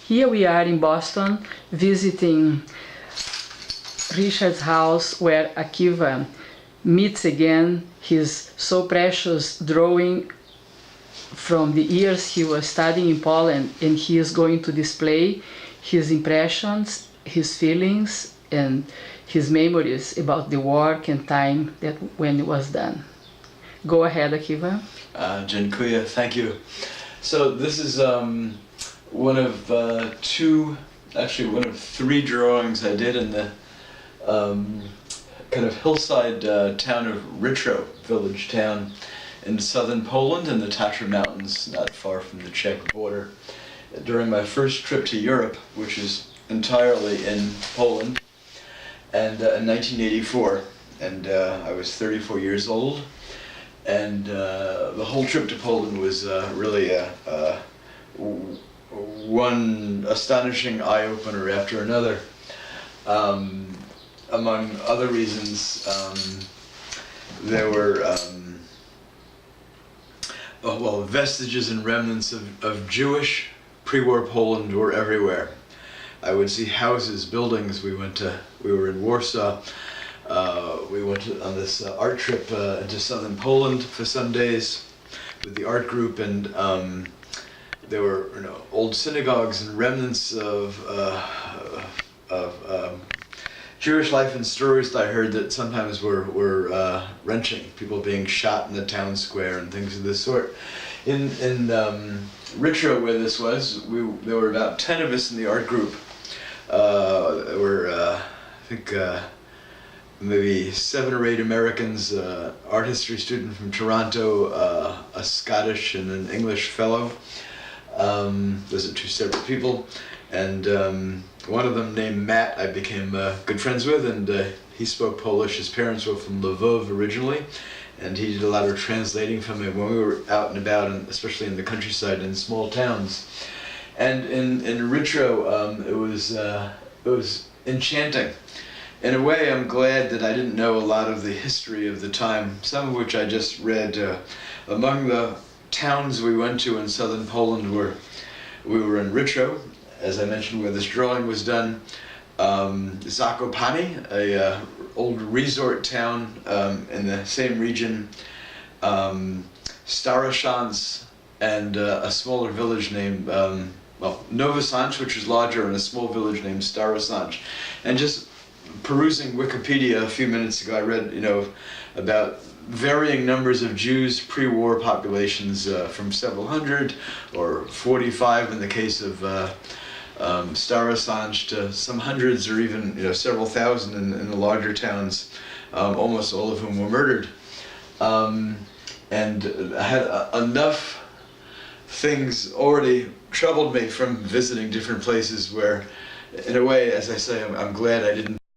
Here we are in Boston visiting Richard's house where Akiva meets again his so precious drawing from the years he was studying in Poland, and he is going to display his impressions, his feelings, and his memories about the work and time that when it was done. Go ahead, Akiva. Dziękuję, thank you. So this is one of one of three drawings I did in the kind of hillside town of Rytro, village town in southern Poland in the Tatra Mountains, not far from the Czech border. During my first trip to Europe, which is entirely in Poland, and in 1984, and I was 34 years old, and the whole trip to Poland was really one astonishing eye-opener after another. Among other reasons, there were vestiges and remnants of Jewish pre-war Poland were everywhere. I would see houses, buildings. We were in Warsaw. We went on this art trip into southern Poland for some days with the art group, and there were old synagogues and remnants of Jewish life and stories that I heard that sometimes were wrenching. People being shot in the town square and things of this sort. In Rytro, where this was, there were about 10 of us in the art group. There were, I think, maybe 7 or 8 Americans, art history student from Toronto, a Scottish and an English fellow. Those are 2 separate people, and one of them named Matt I became good friends with, and he spoke Polish. His parents were from Lvov originally, and he did a lot of translating for me when we were out and about, and especially in the countryside in small towns. And in Rytro, it was enchanting. In a way, I'm glad that I didn't know a lot of the history of the time, some of which I just read. Among the towns we went to in southern Poland we were in Rytro, as I mentioned, where this drawing was done. Zakopane, a old resort town in the same region. Staroshansk, and a smaller village named Novosanch, which is larger, and a small village named Staroshansk. And just perusing Wikipedia a few minutes ago, I read, about varying numbers of Jews pre-war populations, from several hundred or 45 in the case of Staroshansk to some hundreds or even several thousand in the larger towns, almost all of whom were murdered. And I had enough things already troubled me from visiting different places where, in a way, as I say, I'm glad I didn't